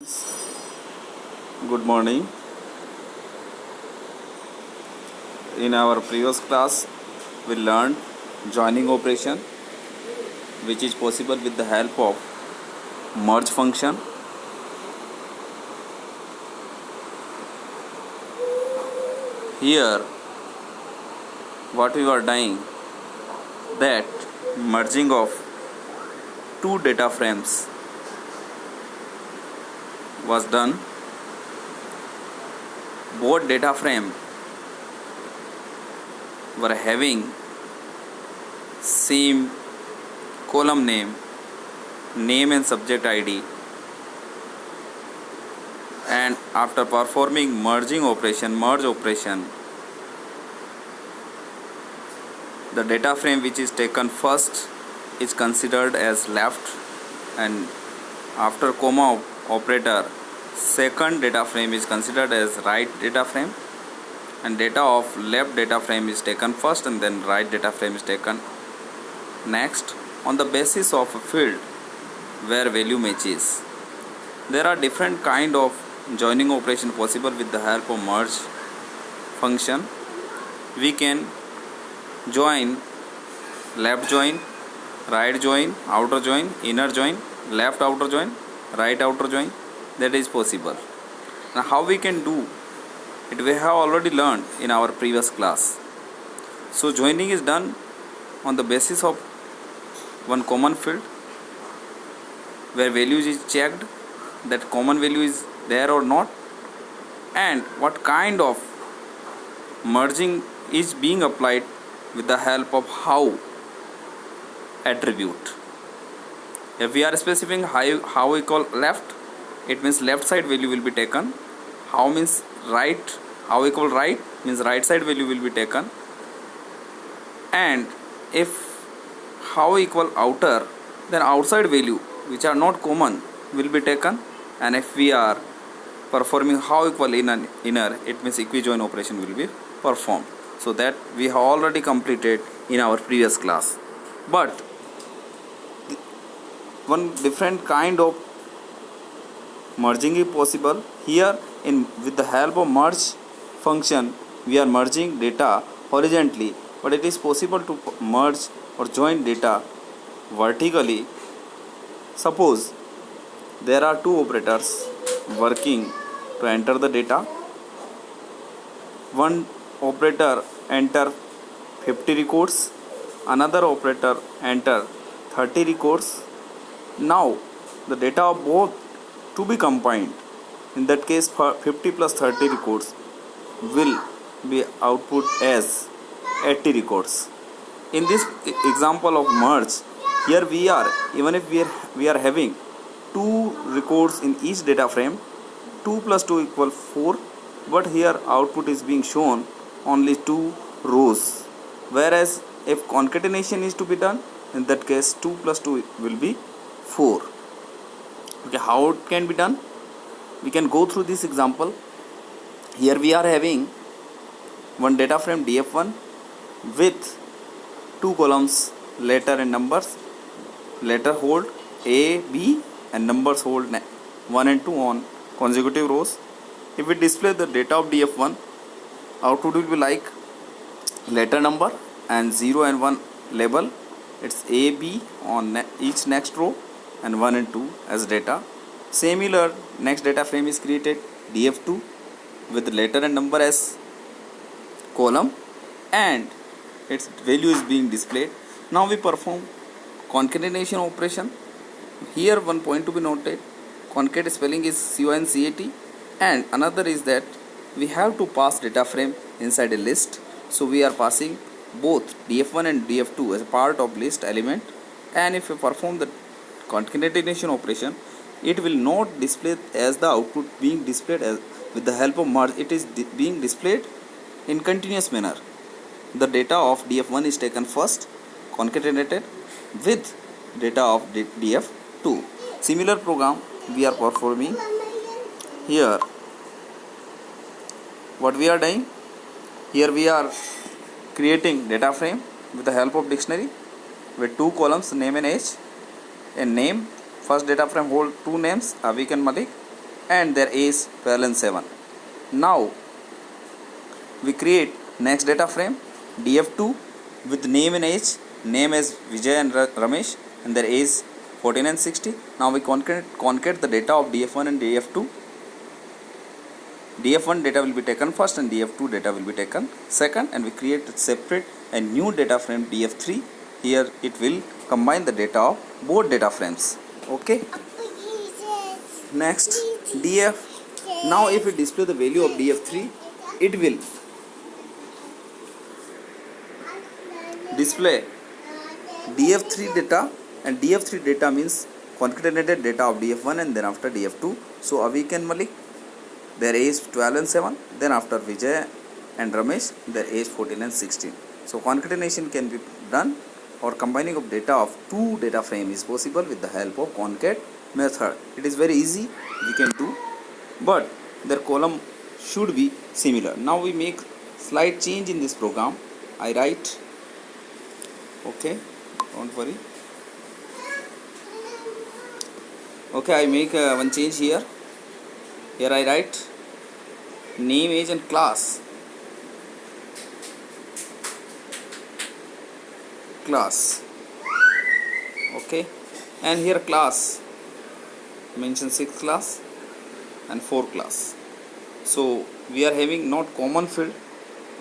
Good morning. In our previous class, we learned joining operation, which is possible with the help of merge function. Here, what we are doing, that merging of two data frames was done. Both data frame were having same column name and subject ID, and after performing merge operation, the data frame which is taken first is considered as left, and after comma operator, second data frame is considered as right data frame, and data of left data frame is taken first and then right data frame is taken next on the basis of a field where value matches. There are different kind of joining operation possible with the help of merge function. We can join left join, right join, outer join, inner join, left outer join, right outer join. That is possible. Now how we can do it, we have already learned in our previous class. So joining is done on the basis of one common field where values is checked, that common value is there or not, and what kind of merging is being applied with the help of how attribute. If we are specifying how equal left, it means left side value will be taken. How means right, how equal right means right side value will be taken. And if how equal outer, then outside value which are not common will be taken. And if we are performing how equal inner, it means equijoin operation will be performed. So that we have already completed in our previous class. But one different kind of merging is possible. Here with the help of merge function, we are merging data horizontally, but it is possible to merge or join data vertically. Suppose there are two operators working to enter the data. One operator enter 50 records, another operator enter 30 records. Now the data of both to be combined, in that case 50 plus 30 records will be output as 80 records. In this example of merge, here we are, even if we are having 2 records in each data frame, 2 plus 2 equal 4, but here output is being shown only 2 rows, whereas if concatenation is to be done, in that case 2 plus 2 will be 4. Okay, how it can be done? We can go through this example. Here we are having one data frame df1 with 2 columns, letter and numbers. Letter hold A, B, and numbers hold 1 and 2 on consecutive rows. If we display the data of df1, output will be like letter number and 0 and 1 label. It's A, B on each next row and 1 and 2 as data. Similar next data frame is created df2 with letter and number as column, and its value is being displayed. Now we perform concatenation operation. Here one point to be noted, concat spelling is CONCAT, and another is that we have to pass data frame inside a list. So we are passing both df1 and df2 as a part of list element, and if we perform the concatenation operation, it will not display as the output being displayed as with the help of merge. It is being displayed in continuous manner. The data of df1 is taken first, concatenated with data of df2. Similar program we are performing here. What we are doing here, we are creating data frame with the help of dictionary with 2 columns, name and age. A name, first data frame hold 2 names, Avik and Malik, and their age 12 and 7. Now we create next data frame df2 with name and age, name as Vijay and Ramesh, and their age 14 and 60. Now we concat the data of df1 and df2. df1 data will be taken first and df2 data will be taken second, and we create separate a new data frame df3. Here it will combine the data of both data frames. Okay, next df. Now if we display the value of df3, it will display df3 data, and df3 data means concatenated data of df1 and then after df2. So Avik and Malik, their age 12 and 7, then after Vijay and Ramesh, their age 14 and 16. So concatenation can be done, or combining of data of two data frame is possible with the help of concat method. It is very easy, we can do, but their column should be similar. Now we make slight change in this program. I write, okay, don't worry. Okay, I make one change here. Here I write name, age and class. Okay, and here class, mention 6 class and 4 class. So we are having not common field,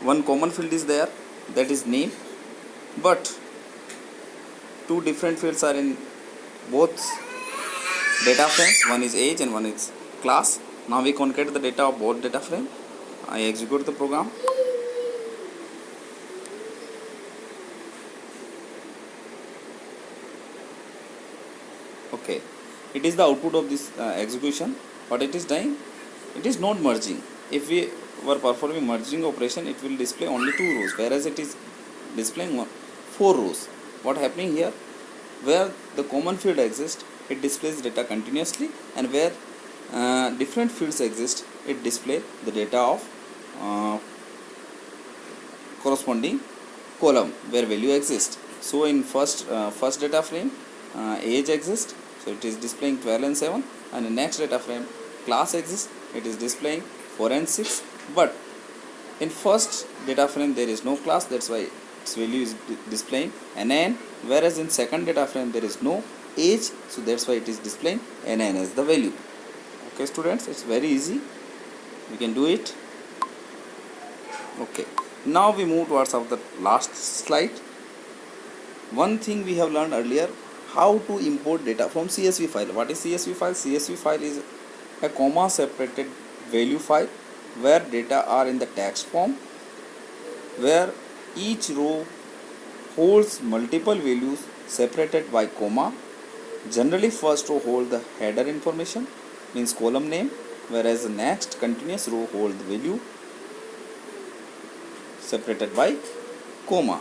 one common field is there, that is name, but two different fields are in both data frames, one is age and one is class. Now we concat the data of both data frame. I execute the program. Okay, it is the output of this execution. What it is doing? It is not merging. If we were performing merging operation, it will display only 2 rows, whereas it is displaying 4 rows. What happening here? Where the common field exists, it displays data continuously, and where different fields exist, it displays the data of corresponding column where value exists. So in first data frame, age exists, so it is displaying 12 and 7, and in next data frame class exists, it is displaying 4 and 6. But in first data frame there is no class, that's why its value is displaying NaN, whereas in second data frame there is no age, so that's why it is displaying NaN as the value. Okay students, it's very easy, we can do it. Okay, now we move towards the last slide. One thing we have learned earlier, how to import data from CSV file. What is CSV file? CSV file is a comma separated value file where data are in the text form, where each row holds multiple values separated by comma. Generally first row hold the header information, means column name, whereas the next continuous row hold the value separated by comma.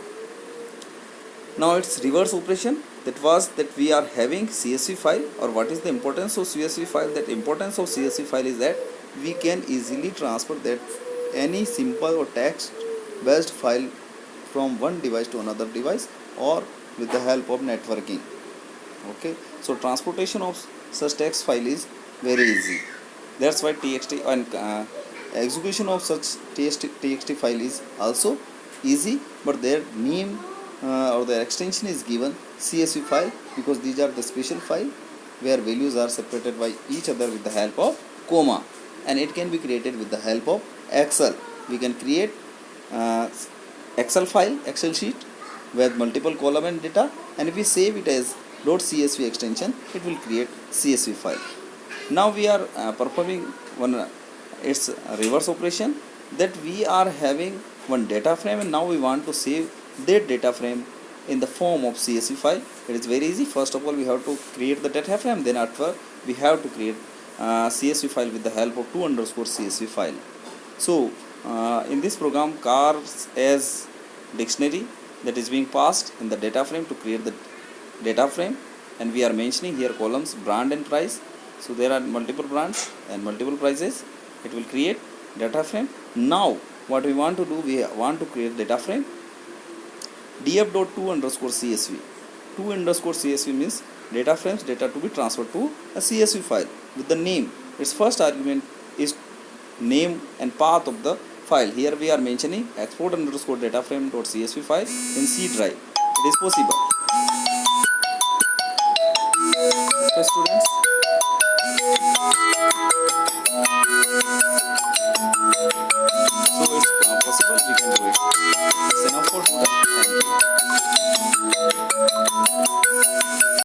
Now it's reverse operation. That was that we are having CSV file, or what is the importance of CSV file? That importance of CSV file is that we can easily transfer that any simple or text based file from one device to another device, or with the help of networking. Okay, so transportation of such text file is very easy. That's why txt and execution of such txt file is also easy, but their name or their extension is given CSV file, because these are the special file where values are separated by each other with the help of comma, and it can be created with the help of Excel. We can create Excel file, Excel sheet with multiple column and data, and if we save it as .csv extension, it will create CSV file. Now we are performing one its reverse operation, that we are having one data frame, and now we want to save that data frame in the form of CSV file. It is very easy. First of all, we have to create the data frame, then after we have to create CSV file with the help of _CSV file. So in this program, cars as dictionary that is being passed in the data frame to create the data frame, and we are mentioning here columns brand and price. So there are multiple brands and multiple prices. It will create data frame. Now what we want to do, we want to create data frame df.to_csv. To_csv means data frames, data to be transferred to a CSV file with the name its first argument is name and path of the file. Here we are mentioning export underscore data frame dot csv file in C drive. It is possible. Okay, students.